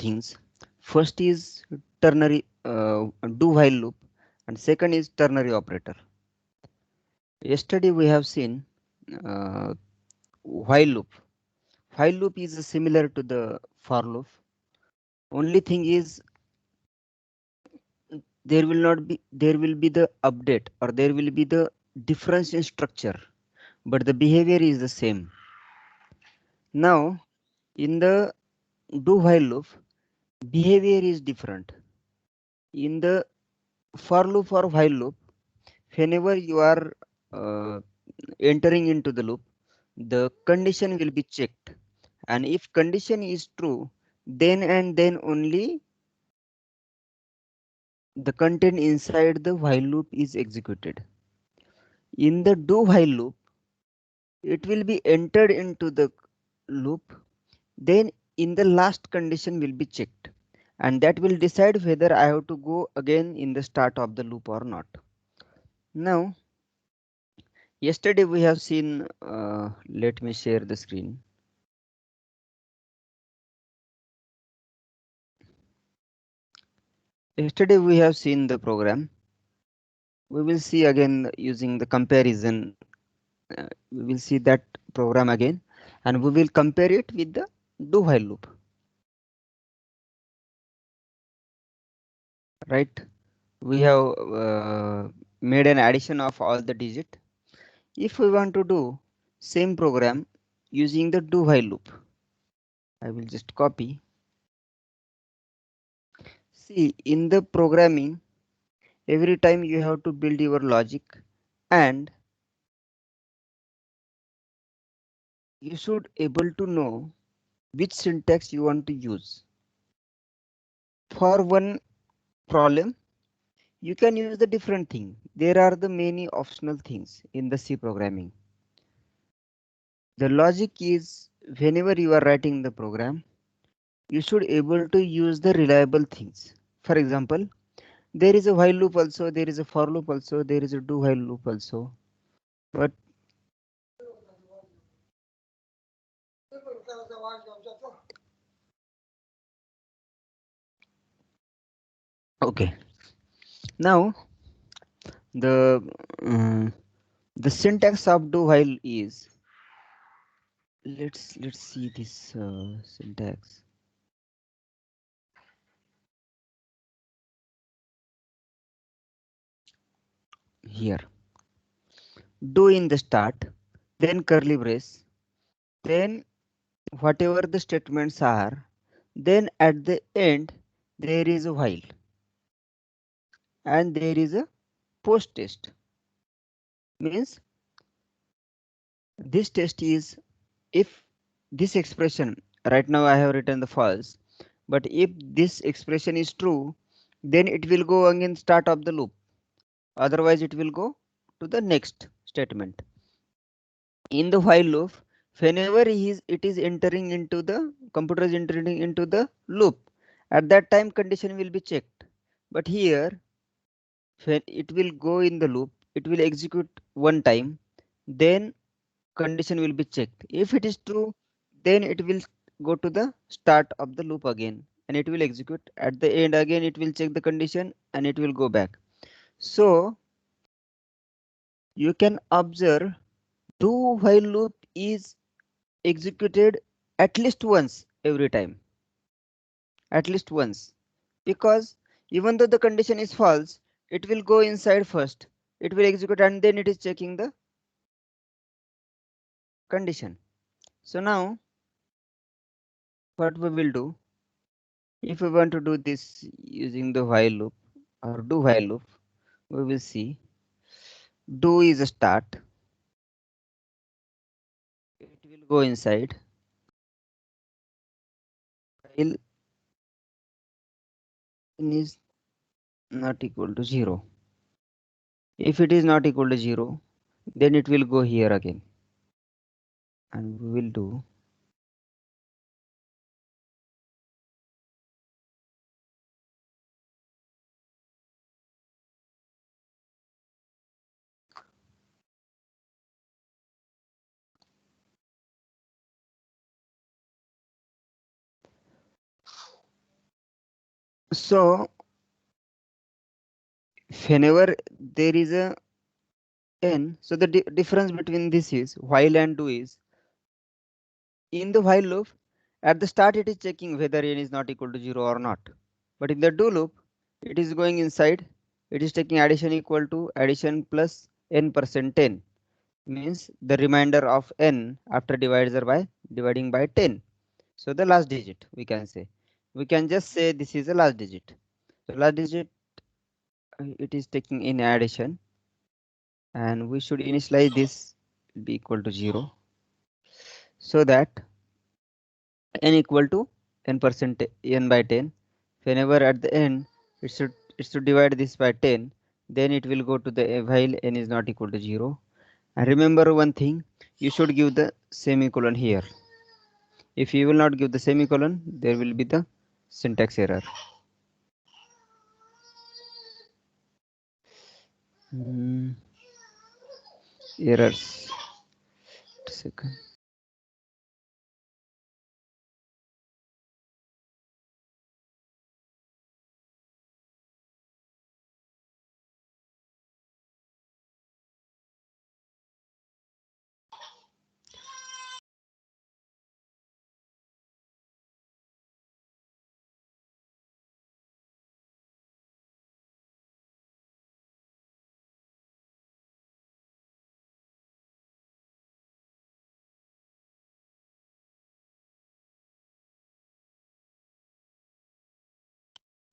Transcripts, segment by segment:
things. First is ternary do while loop, and second is ternary operator. Yesterday we have seen uh, while loop. While loop is similar to the for loop. Only thing is there will be the update, or there will be the difference in structure, but the behavior is the same. Now in the do while loop, behavior is different. In the for loop or while loop, whenever you are uh, entering into the loop, the condition will be checked, and if condition is true, then and then only the content inside the while loop is executed. In the do while loop, it will be entered into the loop, then in the last condition will be checked, and that will decide whether I have to go again in the start of the loop or not. Now yesterday we have seen, let me share the screen. Yesterday we have seen the program. We will see again using the comparison. We will see that program again, and we will compare it with the do while loop. Right? We have made an addition of all the digit. If we want to do same program using the do while loop, I will just copy. See, in the programming, every time you have to build your logic, and you should able to know which syntax you want to use. For one problem, you can use the different thing. There are the many optional things in the C programming. The logic is, whenever you are writing the program, you should able to use the reliable things. For example, there is a while loop also, there is a for loop also, there is a do while loop also. But okay, now the uh, the syntax of do while is, let's see this syntax here. Do in the start, then curly brace, then whatever the statements are, then at the end there is a while, and there is a post test. Means this test is, if this expression, right now I have written the false, but if this expression is true, then it will go again start of the loop, otherwise it will go to the next statement. In the while loop, whenever it is entering into the computer is entering into the loop, at that time condition will be checked. But here, when it will go in the loop, it will execute one time, then condition will be checked. If it is true, then it will go to the start of the loop again, and it will execute. At the end again, it will check the condition and it will go back. So you can observe, do while loop is executed at least once every time, at least once, because even though the condition is false, it will go inside first, it will execute, and then it is checking the condition. So now what we will do, if we want to do this using the while loop or do while loop, we will see do is a start, it will go inside while n is not equal to 0. If it is not equal to 0, then it will go here again, and we will do So whenever there is a n, so the difference between this is while and do is, in the while loop, at the start it is checking whether n is not equal to 0 or not. But in the do loop, it is going inside, it is taking addition equal to addition plus n percent 10, means the remainder of n after dividing by 10. So the last digit we can say. We can just say this is the last digit. So last digit, it is taking in addition, and we should initialize this be equal to 0, so that n equal to n percent n by 10. Whenever at the end it should divide this by 10, then it will go to the while n is not equal to 0. And remember one thing, you should give the semicolon here. If you will not give the semicolon, there will be the syntax error. Hmm, errors. Second.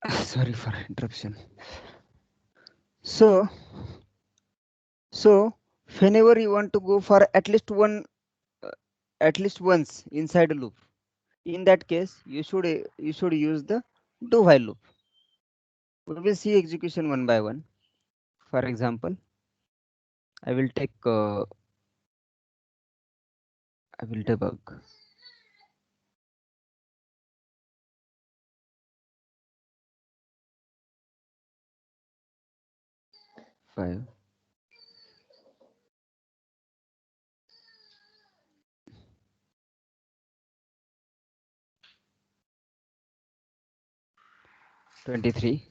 Sorry for interruption. So so whenever you want to go for uh, at least once inside a loop, in that case you should use the do while loop. We will see execution one by one. For example, I will take I will debug 5, 23.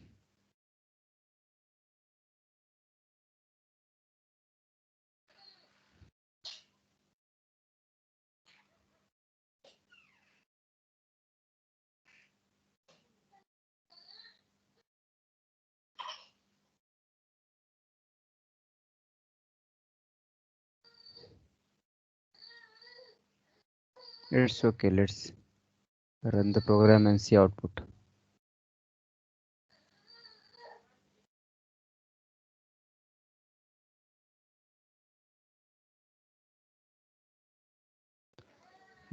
It's okay, let's run the program and see output.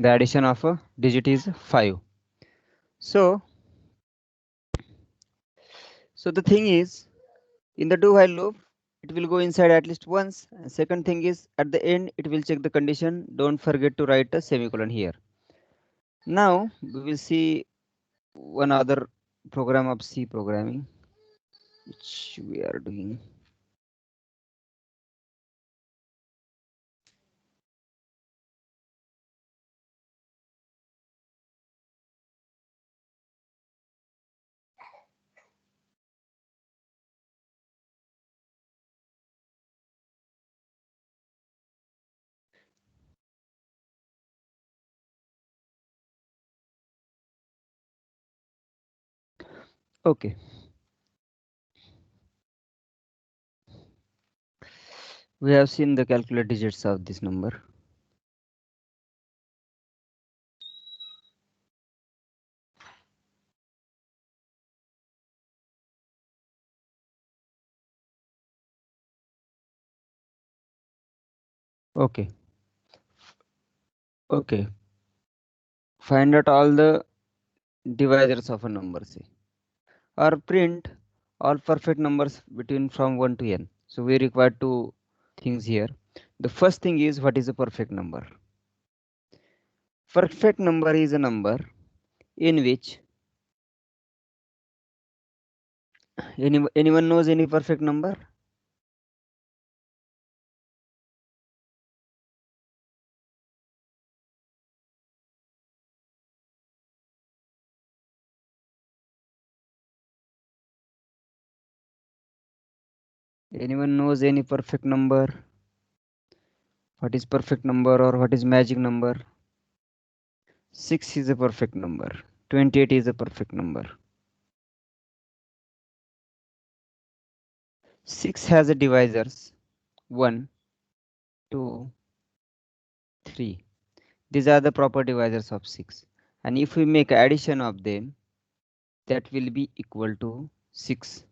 The addition of a digit is 5. So the thing is, in the do while loop, it will go inside at least once. And second thing is, at the end it will check the condition. Don't forget to write a semicolon here. Now we will see one other program of C programming which we are doing. Okay, we have seen the calculate digits of this number. Okay, okay. Find out all the divisors of a number, say, or print all perfect numbers between from 1 to n. So we require two things here. The first thing is, what is a perfect number? Perfect number is a number in which anyone knows any perfect number? Anyone knows any perfect number? What is perfect number or what is magic number? 6 is a perfect number. 28 is a perfect number. 6 has a divisors 1, 2, 3. These are the proper divisors of 6. And if we make addition of them, that will be equal to 6.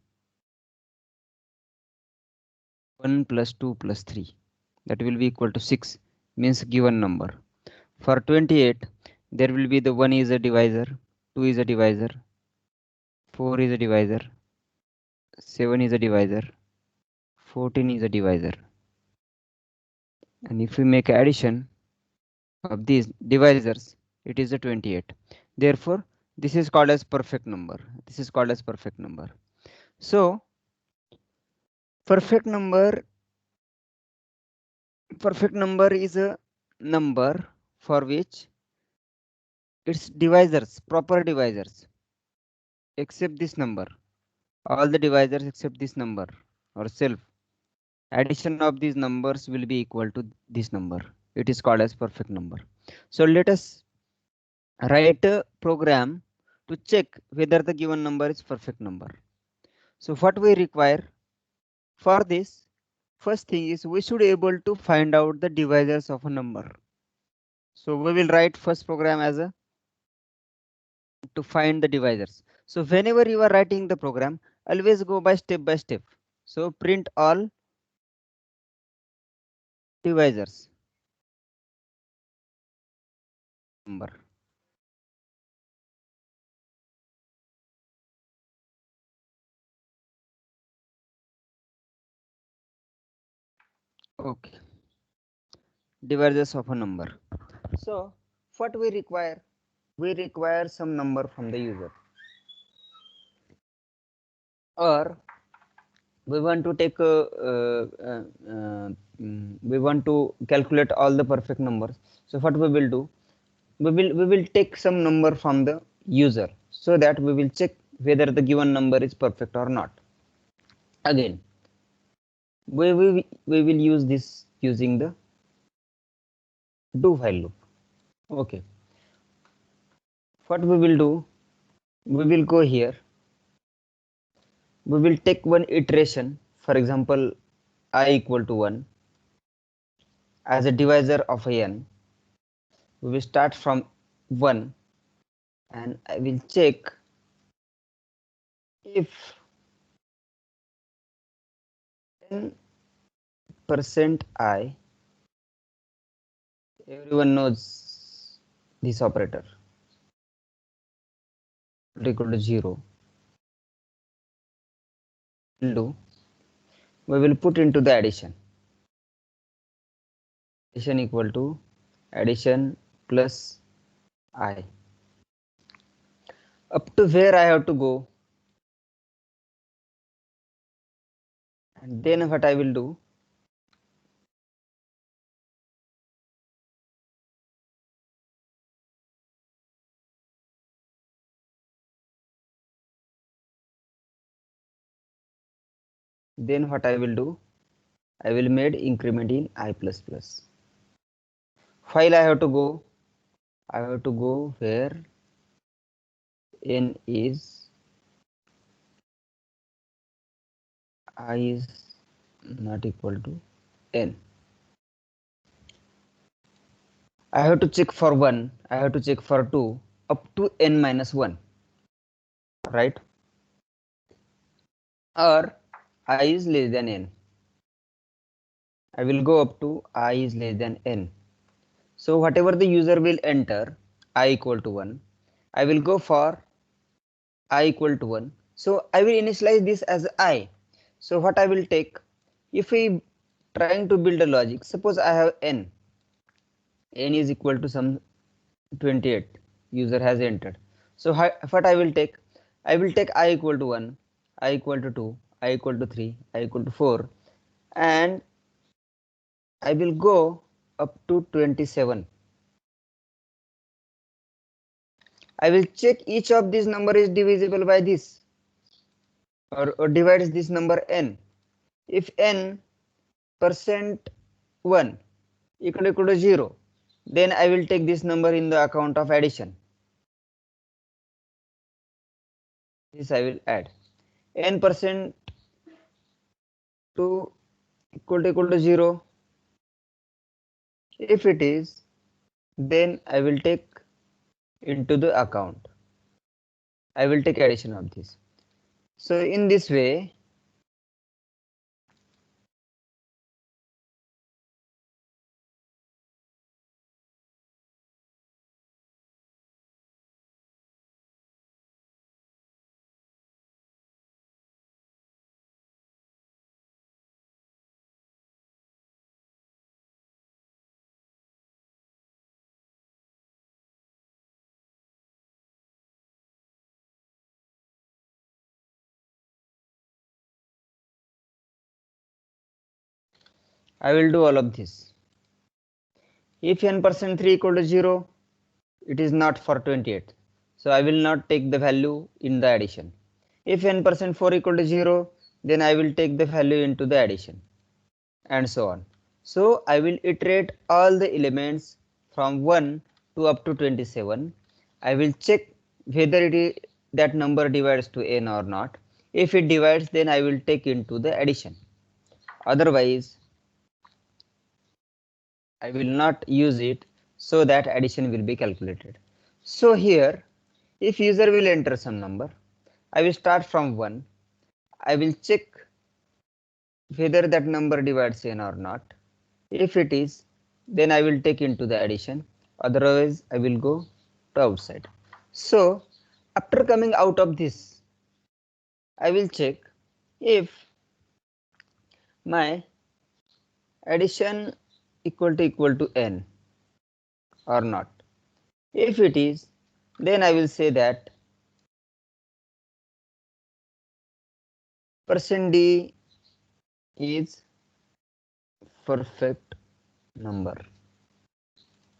1 plus 2 plus 3. That will be equal to 6, means given number. For 28, there will be the 1 is a divisor, 2 is a divisor, 4 is a divisor, 7 is a divisor, 14 is a divisor. And if we make addition of these divisors, it is a 28. Therefore, this is called as perfect number. This is called as perfect number. So, perfect number is a number for which its divisors, proper divisors, except this number. All the divisors except this number or self. Addition of these numbers will be equal to this number. It is called as perfect number. So let us write a program to check whether the given number is perfect number. So what we require for this, first thing is we should able to find out the divisors of a number. So we will write first program as a to find the divisors. So whenever you are writing the program, always go by step by step. So print all divisors number. Okay, divisors of a number. So what we require? We require some number from the user, or we want to take we want to calculate all the perfect numbers. So what we will do, we will take some number from the user, so that we will check whether the given number is perfect or not. Again, we will use this using the do while loop. Okay, what we will do, we will go here, we will take one iteration, for example I equal to 1 as a divisor of a n. We will start from 1 and I will check if 10% I, everyone knows this operator, equal to 0, will do, we will put into the addition. Addition equal to addition plus I. Up to where I have to go, and then what I will do, then what I will do, I will made increment in I plus plus. While I have to go, I have to go where n is, I is not equal to n. I have to check for 1, I have to check for 2, up to n minus 1, right? Or I is less than n. I will go up to I is less than n. So whatever the user will enter, I equal to 1, I will go for I equal to 1. So I will initialize this as I. So what I will take, if we trying to build a logic, suppose I have n is equal to some 28 user has entered. So what I will take, I will take I equal to 1, I equal to 2, I equal to 3, I equal to 4, and I will go up to 27. I will check each of these number is divisible by this, or divides this number n. if n percent 1 equal to 0, then I will take this number in the account of addition. This I will add. N percent 2 equal to 0. If it is, then I will take into the account. I will take addition of this. So in this way, I will do all of this. If n percent 3 equal to 0, it is not for 28. So I will not take the value in the addition. If n percent 4 equal to 0, then I will take the value into the addition, and so on. So I will iterate all the elements from 1 to up to 27. I will check whether that number divides to n or not. If it divides, then I will take into the addition. Otherwise, I will not use it, so that addition will be calculated. So here, if user will enter some number, I will start from 1. I will check whether that number divides n or not. If it is, then I will take into the addition. Otherwise, I will go to outside. So after coming out of this, I will check if my addition equal to n or not. If it is, then I will say that %d is perfect number,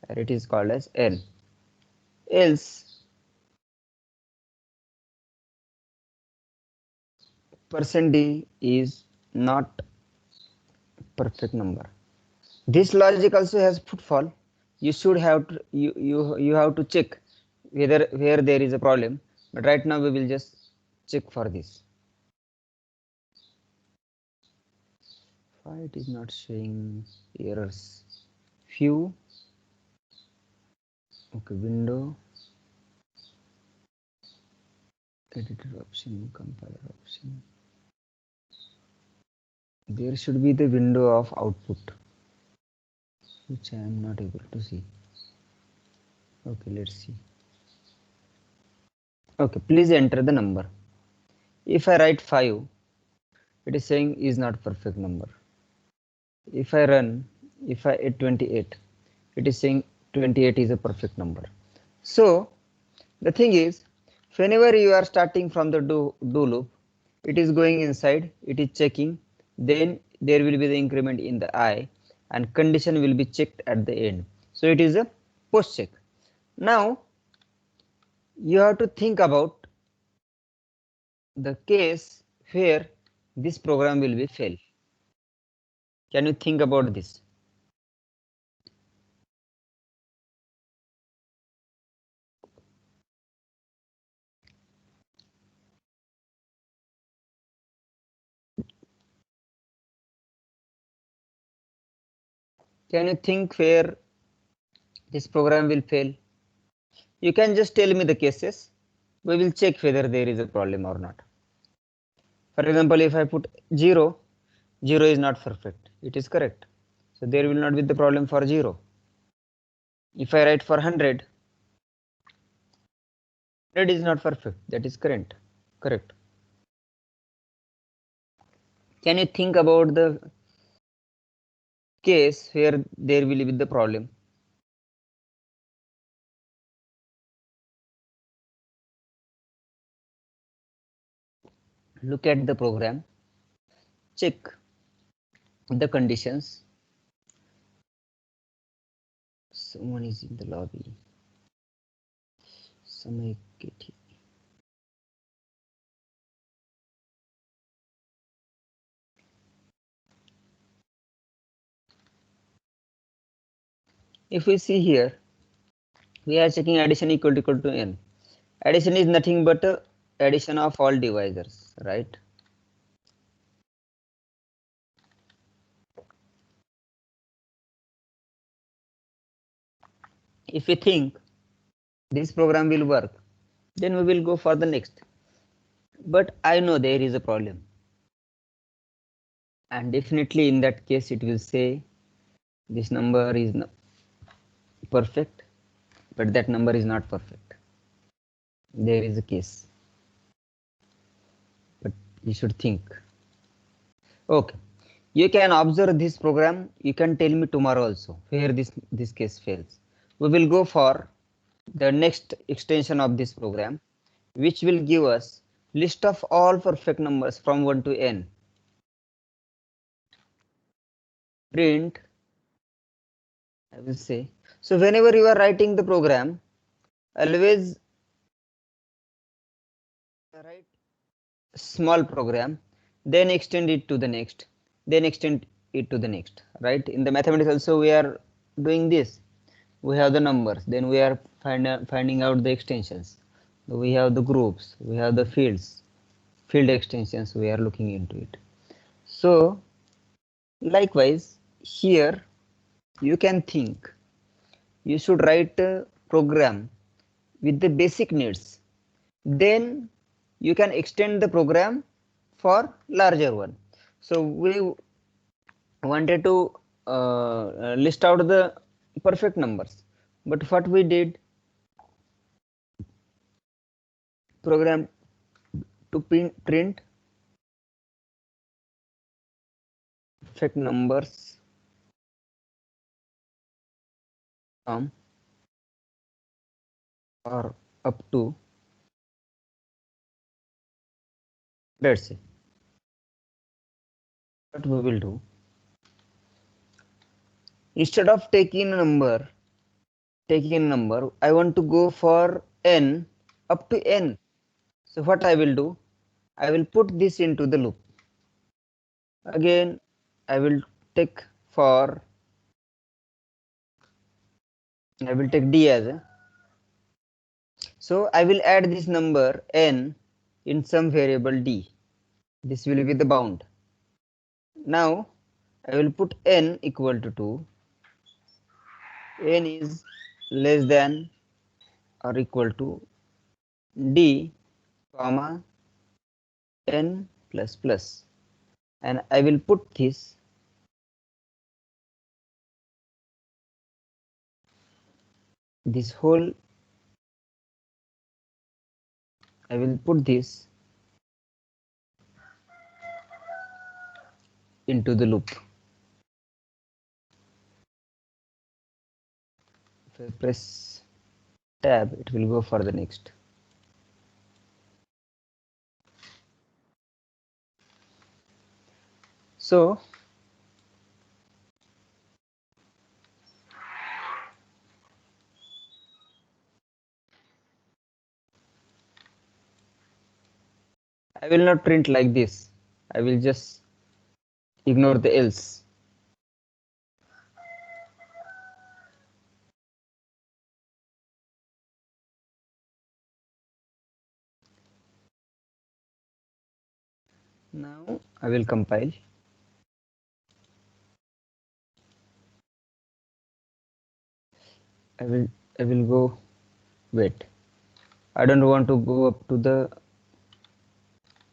and it is called as n. Else %d is not perfect number. This logic also has footfall. You should have to, you have to check whether where there is a problem. But right now we will just check for this. Why it is not showing errors? Few. Okay, window. Editor option, compiler option. There should be the window of output, which I am not able to see. Okay, let's see. Okay, please enter the number. If I write 5, it is saying is not perfect number. If I run, if I add 28, it is saying 28 is a perfect number. So the thing is, whenever you are starting from the do loop, it is going inside, it is checking, then there will be the increment in the I, and condition will be checked at the end. So it is a post check. Now you have to think about the case where this program will be fail. Can you think about this? Can you think where this program will fail? You can just tell me the cases. We will check whether there is a problem or not. For example, if I put 0, 0 is not perfect. It is correct. So there will not be the problem for 0. If I write for 100, 100 is not perfect. That is correct. Correct. Can you think about the case where there will be the problem? Look at the program. Check the conditions. Someone is in the lobby. Samay Kethi. If we see here, we are checking addition equal to n. Addition is nothing but addition of all divisors, right? If we think this program will work, then we will go for the next. But I know there is a problem. And definitely in that case, it will say this number is perfect, but that number is not perfect. There is a case. But you should think. Okay. You can observe this program. You can tell me tomorrow also where this case fails. We will go for the next extension of this program, which will give us list of all perfect numbers from 1 to n. Print, I will say. So whenever you are writing the program, always write small program, then extend it to the next, then extend it to the next, right? In the mathematics also we are doing this. We have the numbers, then we are finding out the extensions. We have the groups, we have the field extensions, we are looking into it. So likewise here you can think you should write a program with the basic needs, then you can extend the program for larger one. So we wanted to list out the perfect numbers, but what we did, program to print perfect numbers from or up to, let's say, what we will do, instead of taking a number, I want to go for n up to n. So what I will do, I will put this into the loop. Again, I will take for, I will take d as a, so I will add this number n in some variable d. This will be the bound. Now I will put n equal to 2. N is less than or equal to d comma n plus plus, and I will put this whole, I will put this into the loop. If I press tab, it will go for the next. So I will not print like this. I will just ignore the else. Now I will compile. I will go, wait, I don't want to go up to the,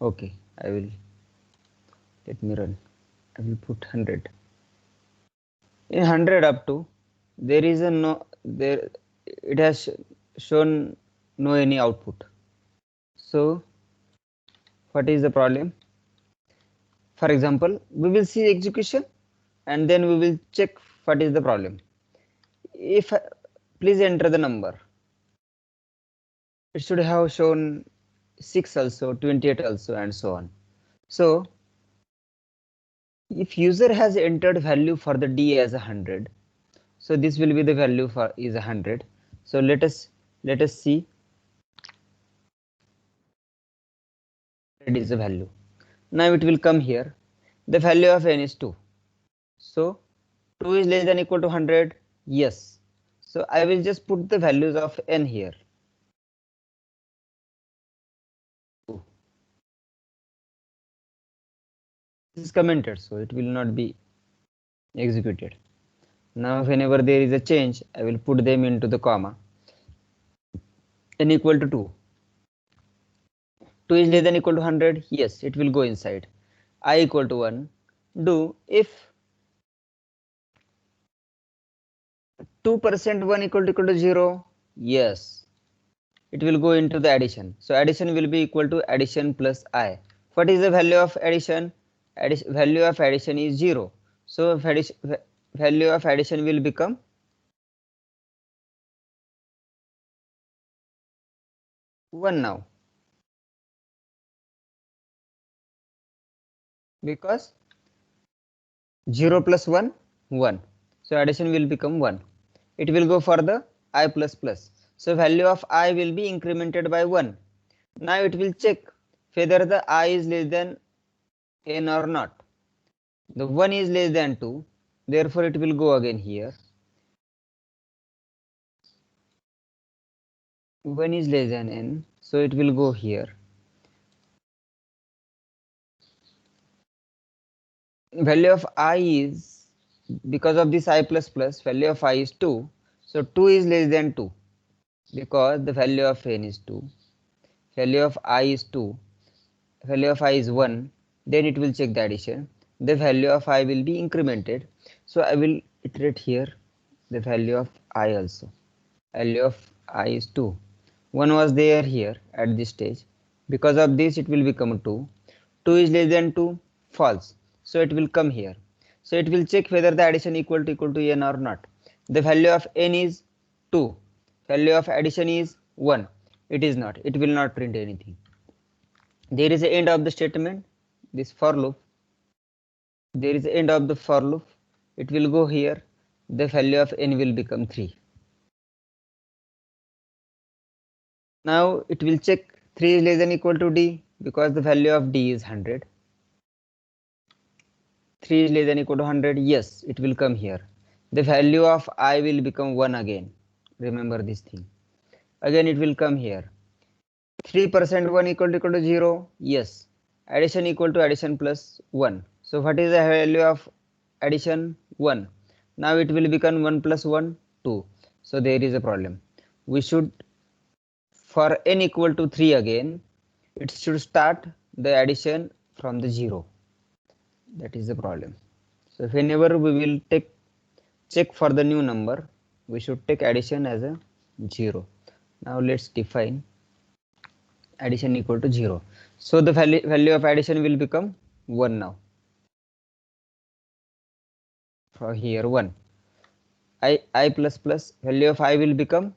okay, I will, let me run. I will put 100. In 100 up to, there is a no, there, it has shown no any output. So what is the problem? For example, we will see execution and then we will check what is the problem. If please enter the number, it should have shown 6 also, 28 also, and so on. So if user has entered value for the d as 100, so this will be the value for is 100. So let us see, it is the value. Now it will come here, the value of n is 2. So 2 is less than equal to 100, yes. So I will just put the values of n here. This is commented, so it will not be executed. Now whenever there is a change, I will put them into the comma. N equal to 2. 2 is less than equal to 100. Yes, it will go inside. I equal to 1. Do if 2% 1 equal to 0. Yes, it will go into the addition. So addition will be equal to addition plus I. What is the value of addition? Value of addition is 0. So value of addition will become 1 now, because 0 plus 1, 1. So addition will become 1. It will go for the I plus plus. So value of I will be incremented by 1. Now it will check whether the I is less than n or not. The 1 is less than 2. Therefore it will go again here. 1 is less than n. So it will go here. Value of I is, because of this I plus plus, value of I is 2. So 2 is less than 2, because the value of n is 2. Value of I is 2. Value of I is 1. Then it will check the addition. The value of I will be incremented. So I will iterate here the value of I also. Value of I is 2. 1 was there here at this stage. Because of this it will become 2. 2 is less than 2, false. So it will come here. So it will check whether the addition equal to n or not. The value of n is 2. Value of addition is 1. It is not. It will not print anything. There is the end of the statement, this for loop. There is the end of the for loop. It will go here. The value of n will become 3. Now it will check 3 is less than equal to d, because the value of d is 100. 3 is less than equal to 100. Yes, it will come here. The value of I will become 1 again. Remember this thing. Again it will come here. 3% 1 equal to 0. Yes. Addition equal to addition plus 1. So what is the value of addition? 1. Now it will become 1 plus 1, 2. So there is a problem. We should, for n equal to 3 again, it should start the addition from the 0. That is the problem. So whenever we will check for the new number, we should take addition as a 0. Now let's define addition equal to 0. So the value of addition will become 1 now. For here 1. I plus plus, value of I will become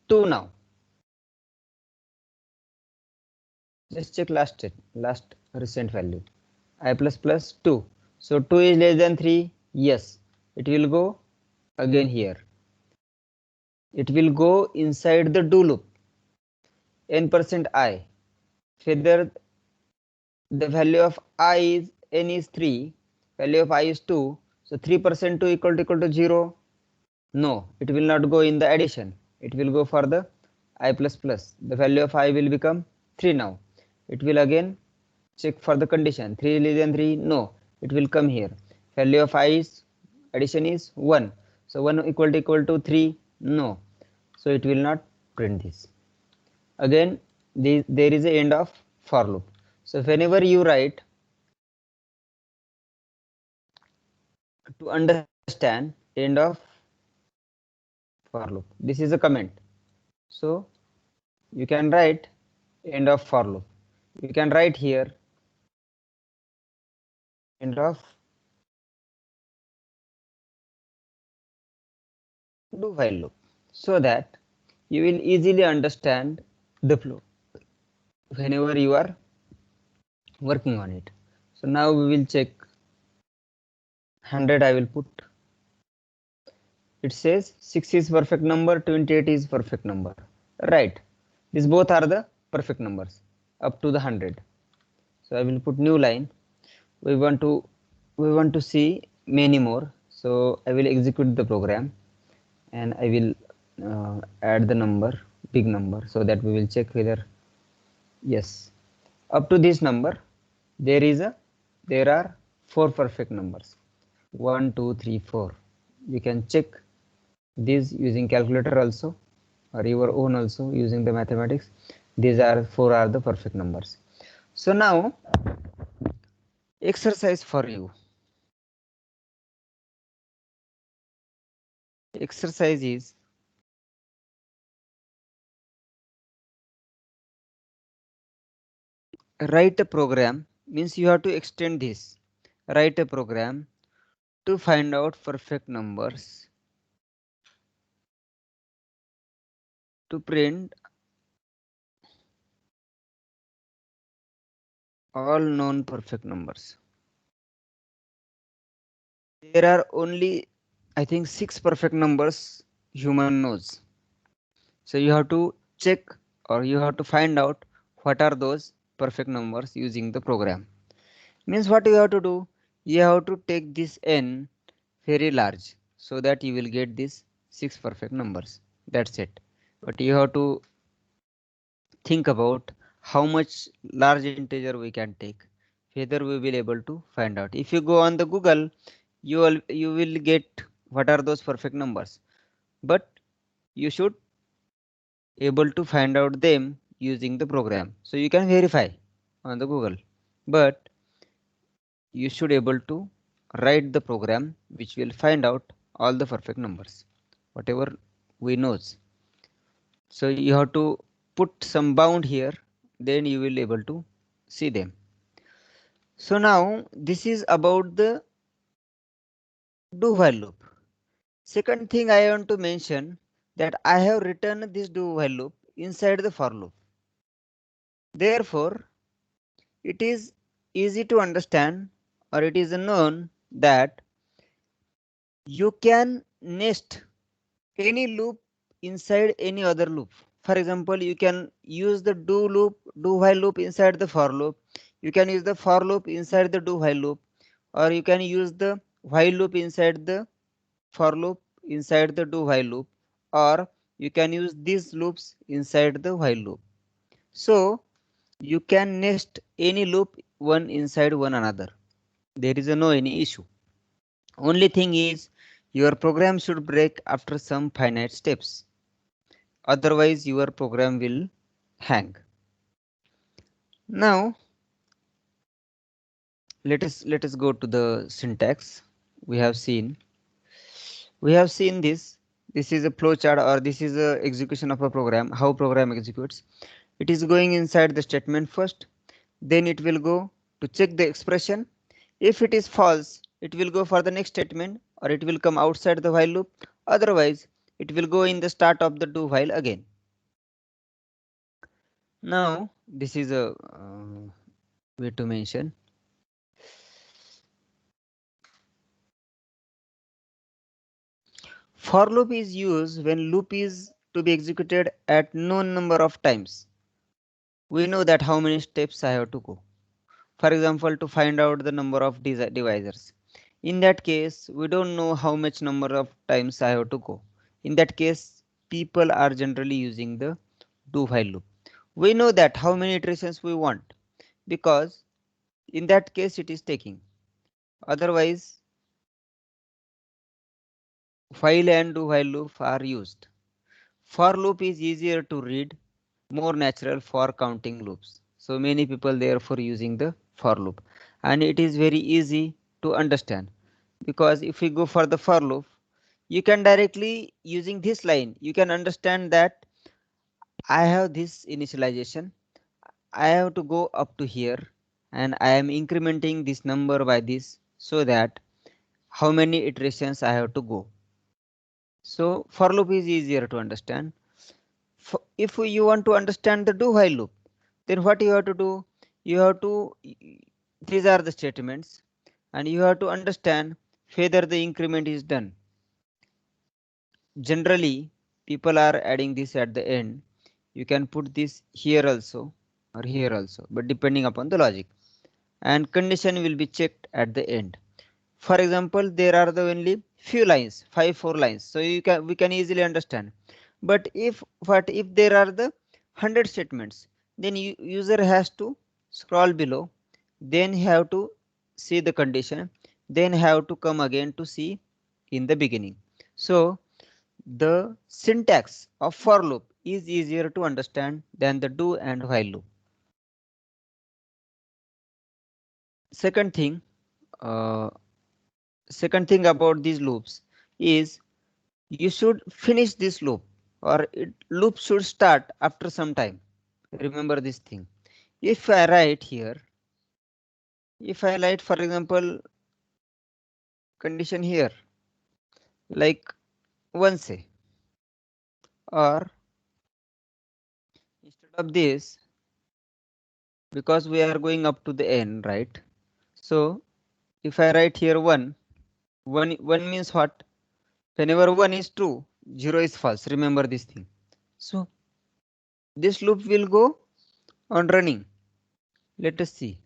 2 now. Just check last recent value. I plus plus 2. So 2 is less than 3. Yes. It will go again here. It will go inside the do loop. n% I. Whether the value of I is n is 3, value of I is 2. So 3% 2 equal to 0. No, it will not go in the addition. It will go for the I plus plus. The value of I will become 3 now. It will again check for the condition. 3 less than 3. No, it will come here. Value of I is addition is 1. So 1 equal to 3. No. So it will not print this. Again, there is a end of for loop. So whenever you write, to understand end of for loop, this is a comment. So you can write end of for loop. You can write here end of do while loop, so that you will easily understand the flow whenever you are working on it. So now we will check 100. I will put, it says 6 is perfect number, 28 is perfect number, right? These both are the perfect numbers up to the 100. So I will put new line. We want to see many more. So I will execute the program and I will add the number, big number, so that we will check whether yes, up to this number there are 4 perfect numbers, 1 2 3 4. You can check this using calculator also, or your own also using the mathematics. These are 4 are the perfect numbers. So now exercise for you. Exercise is write a program, means you have to extend this. Write a program to find out perfect numbers to print all known perfect numbers. There are only, I think, 6 perfect numbers human knows. So you have to check, or you have to find out what are those perfect numbers using the program. Means what you have to do, you have to take this n very large so that you will get these 6 perfect numbers. That's it. But you have to think about how much large integer we can take, whether we will able to find out. If you go on the Google, you will get what are those perfect numbers, but you should able to find out them using the program. So you can verify on the Google, but you should able to write the program which will find out all the perfect numbers, whatever we knows. So you have to put some bound here, then you will able to see them. So now this is about the do while loop. Second thing I want to mention, that I have written this do while loop inside the for loop. Therefore, it is easy to understand, or it is known that you can nest any loop inside any other loop. For example, you can use the do while loop inside the for loop. You can use the for loop inside the do while loop, or you can use the while loop inside the for loop inside the do while loop, or you can use these loops inside the while loop. So you can nest any loop one inside one another. There is no any issue. Only thing is, your program should break after some finite steps. Otherwise your program will hang. Now let us go to the syntax. We have seen this is a flowchart, or this is a execution of a program, how program executes. It is going inside the statement first, then it will go to check the expression. If it is false, it will go for the next statement, or it will come outside the while loop. Otherwise it will go in the start of the do while again. Now this is a way to mention. For loop is used when loop is to be executed at known number of times. We know that how many steps I have to go. For example, to find out the number of divisors. In that case, we don't know how much number of times I have to go. In that case, people are generally using the do while loop. We know that how many iterations we want, because in that case it is taking. Otherwise, while and do while loop are used. For loop is easier to read, more natural for counting loops. So many people therefore using the for loop, and it is very easy to understand, because if we go for the for loop, you can directly using this line, you can understand that I have this initialization, I have to go up to here, and I am incrementing this number by this, so that how many iterations I have to go. So for loop is easier to understand. If you want to understand the do while loop, then what you have to do, you have to, these are the statements, and you have to understand whether the increment is done. Generally people are adding this at the end. You can put this here also or here also, but depending upon the logic, and condition will be checked at the end. For example, there are the only few lines, 4 lines, so we can easily understand. But if there are the 100 statements, then user has to scroll below, then have to see the condition, then have to come again to see in the beginning. So the syntax of for loop is easier to understand than the do and while loop. Second thing, uh, second thing about these loops is you should finish this loop, or loop should start after some time. Remember this thing. If I write here, if I write for example condition here like 1 say, or instead of this, because we are going up to the end, right? So if I write here 1, 1 means what? Whenever 1 is true, 0 is false. Remember this thing. So this loop will go on running. Let us see.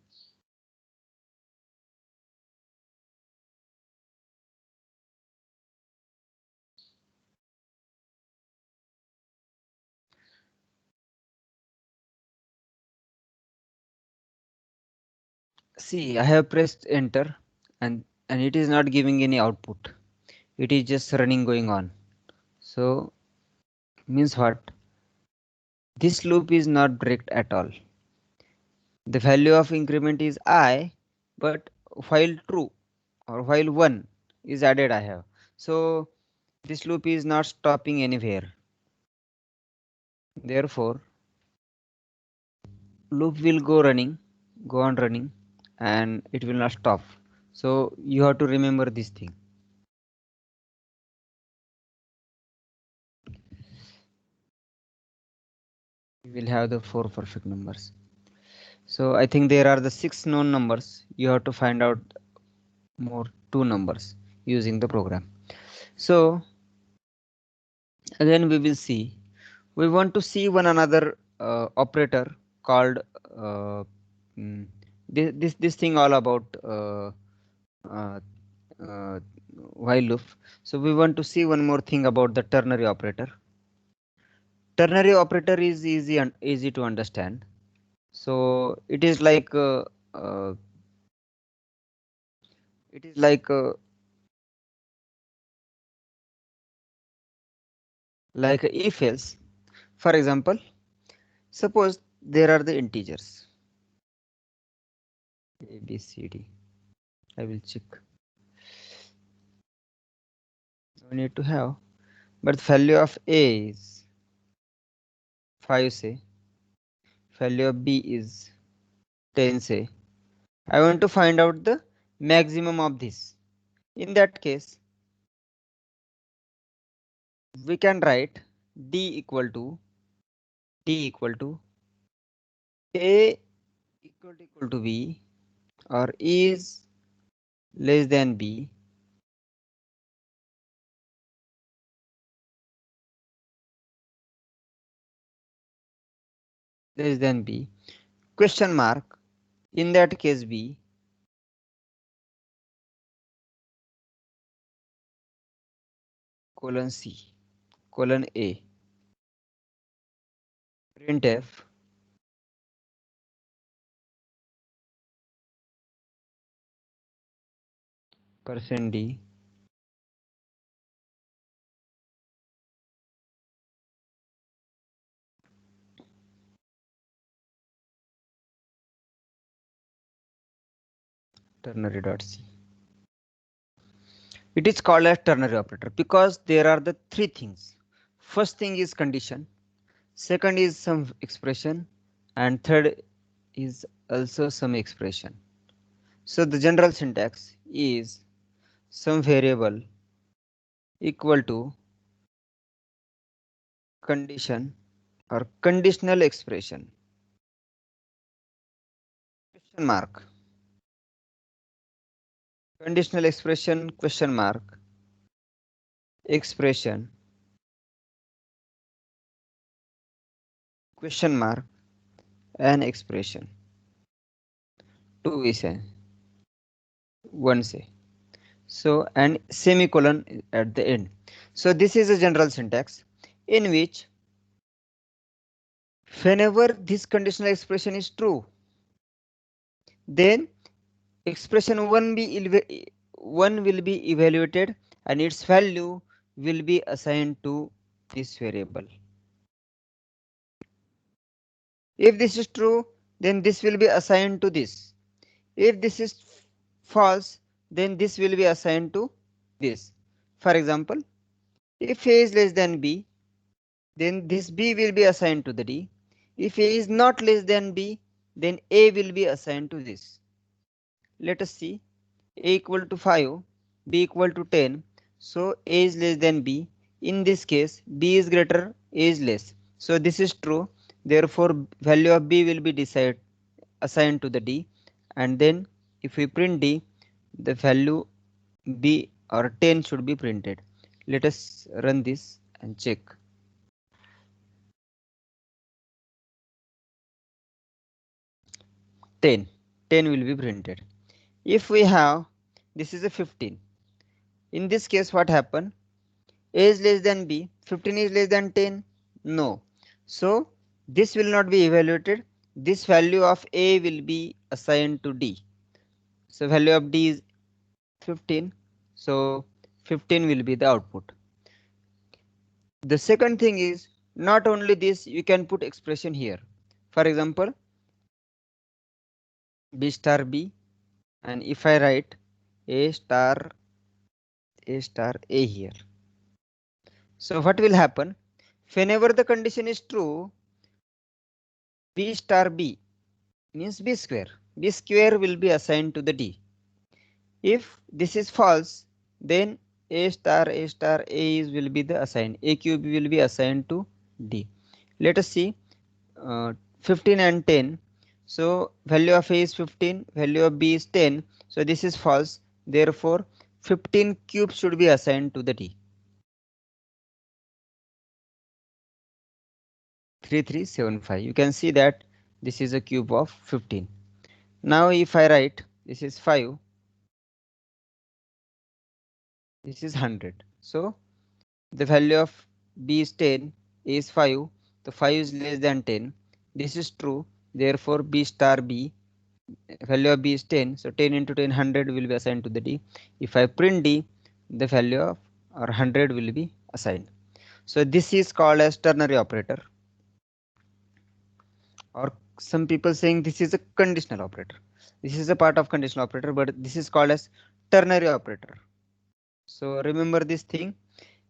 See, I have pressed enter, and it is not giving any output. It is just running going on. So means what? This loop is not breaked at all. The value of increment is I, but while true or while 1 is added I have. So this loop is not stopping anywhere. Therefore, loop will go on running, and it will not stop. So you have to remember this thing. We will have the 4 perfect numbers. So I think there are the 6 known numbers. You have to find out more 2 numbers using the program. So again we will see, we want to see one another operator called uh, mm, this thing all about uh, uh, while loop. So we want to see one more thing about the ternary operator. Ternary operator is easy to understand. So it is like uh, it is like if else. For example, suppose there are the integers a b c d. I will check. No need to have, but the value of a is 5 say, value of b is 10 say. I want to find out the maximum of this. In that case, we can write d equal to a equal to b, or is less than b, less than b, question mark, in that case b, colon c, colon a, printf percent d ternary dot c. It is called as ternary operator because there are the 3 things. First thing is condition, second is some expression, and third is also some expression. So the general syntax is some variable equal to condition or conditional expression, question mark, conditional expression, question mark, expression, question mark, and expression. 2 is a 1 say. So and semicolon at the end. So this is a general syntax. in which whenever this conditional expression is true, then expression 1 will be evaluated and its value will be assigned to this variable. If this is true, then this will be assigned to this. If this is false, then this will be assigned to this. For example, if A is less than B, then this B will be assigned to the D. If A is not less than B, then A will be assigned to this. Let us see. A equal to 5, B equal to 10. So A is less than B. In this case, B is greater, A is less. So this is true. Therefore, value of B will be assigned to the D. And then if we print D, the value B or 10 should be printed. Let us run this and check. 10 will be printed. If we have, this is a 15. In this case, what happened? A is less than B, 15 is less than 10? No. So this will not be evaluated. This value of A will be assigned to D. So value of D is 15. So 15 will be the output. The second thing is, not only this, you can put expression here. For example, B star B, and if I write A star A here. So what will happen? Whenever the condition is true, B star B means B square. B square will be assigned to the D. If this is false, then A star A is will be the assigned. A cube will be assigned to D. Let us see 15 and 10. So value of A is 15, value of B is 10. So this is false. Therefore 15 cube should be assigned to the D. 3375. You can see that this is a cube of 15. Now if I write this is 5, this is 100. So the value of B is 10, A is 5, the 5 is less than 10. This is true. Therefore B star B, value of B is 10. So 10 into 10, 100 will be assigned to the D. If I print D, the value of or 100 will be assigned. So this is called as ternary operator, or some people saying this is a conditional operator. This is a part of conditional operator, but this is called as ternary operator. So remember this thing.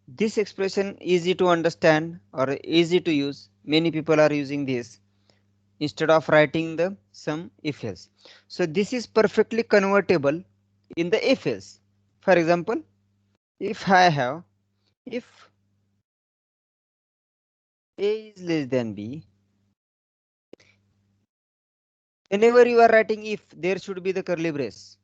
This expression easy to understand or easy to use. Many people are using this instead of writing the sum if else. So this is perfectly convertible in the if else. For example, if I have, if A is less than B, whenever you are writing if, there should be the curly brace.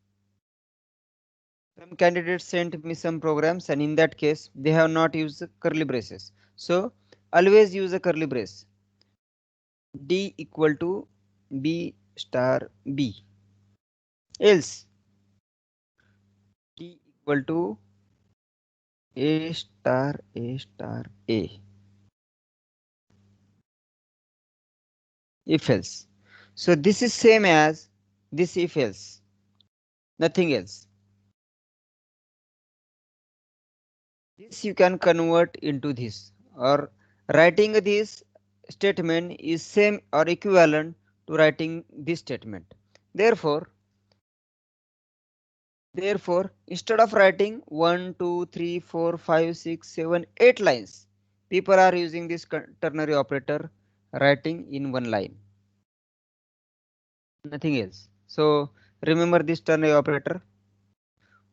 Some candidates sent me some programs, and in that case they have not used the curly braces. So always use a curly brace. D equal to B star B, else D equal to A star A, if else. So this is same as this if else, nothing else. This you can convert into this, or writing this statement is same or equivalent to writing this statement. Therefore, instead of writing 1, 2, 3, 4, 5, 6, 7, 8 lines, people are using this ternary operator writing in one line, nothing else. So remember this ternary operator.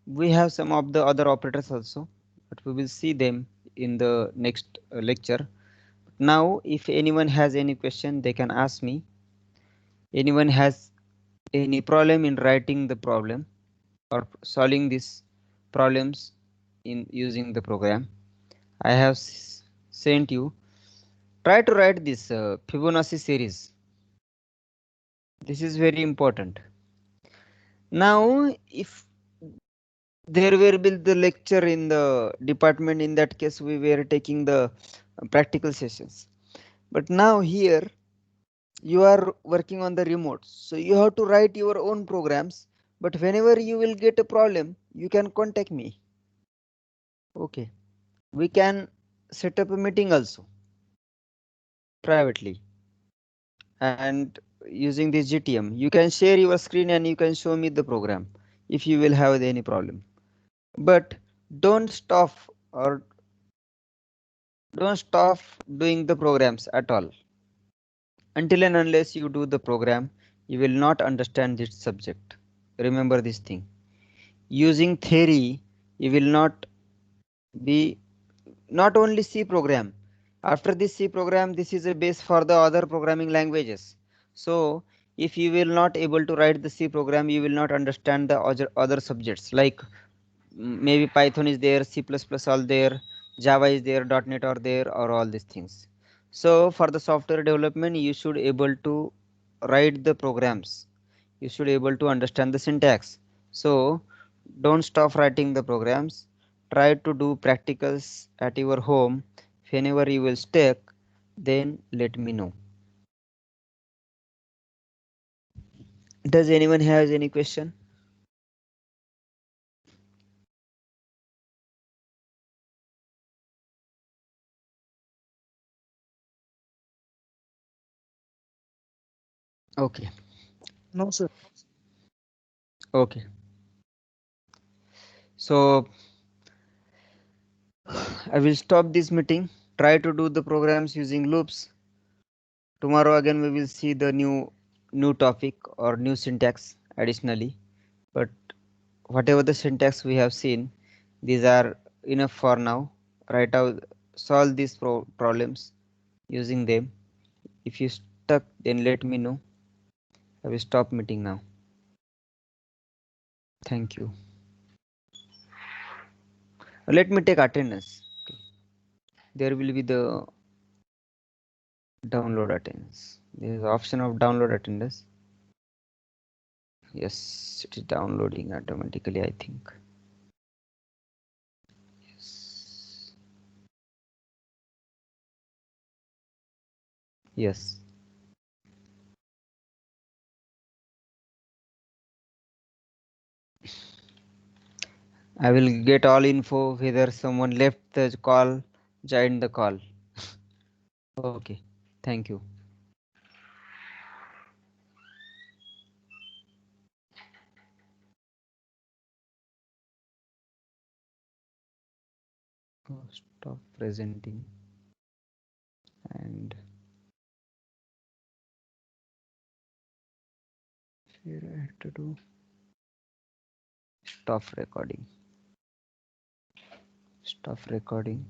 We have some of the other operators also, but we will see them in the next lecture. Now if anyone has any question, they can ask me. Anyone has any problem in writing the problem or solving these problems in using the program, I have sent you. Try to write this Fibonacci series. This is very important. Now if there will be the lecture in the department, in that case we were taking the practical sessions. But now here you are working on the remote, so you have to write your own programs. But whenever you will get a problem, you can contact me. Okay, we can set up a meeting also privately, and using this GTM you can share your screen and you can show me the program if you will have any problem. But don't stop, or don't stop doing the programs at all. Until and unless you do the program, you will not understand this subject. Remember this thing. Using theory, you will not be, not only C program. After this C program, this is a base for the other programming languages. So if you will not able to write the C program, you will not understand the other subjects, like maybe Python is there, C++ all there, Java is there, .NET are there, or all these things. So for the software development, you should able to write the programs. You should able to understand the syntax. So don't stop writing the programs. Try to do practicals at your home. Whenever you will stuck, then let me know. Does anyone has any question? Okay. No, sir. Okay. So I will stop this meeting. Try to do the programs using loops. Tomorrow again we will see the new topic or new syntax additionally. But whatever the syntax we have seen, these are enough for now. Write out, solve these problems using them. If you stuck, then let me know. I will stop meeting now. Thank you. Let me take attendance. Okay. There will be the download attendance. There is option of download attendance. Yes, it is downloading automatically, I think. Yes. Yes. I will get all info whether someone left the call, joined the call. Okay. Thank you. Oh, stop presenting, and here I have to do stop recording. Stop recording.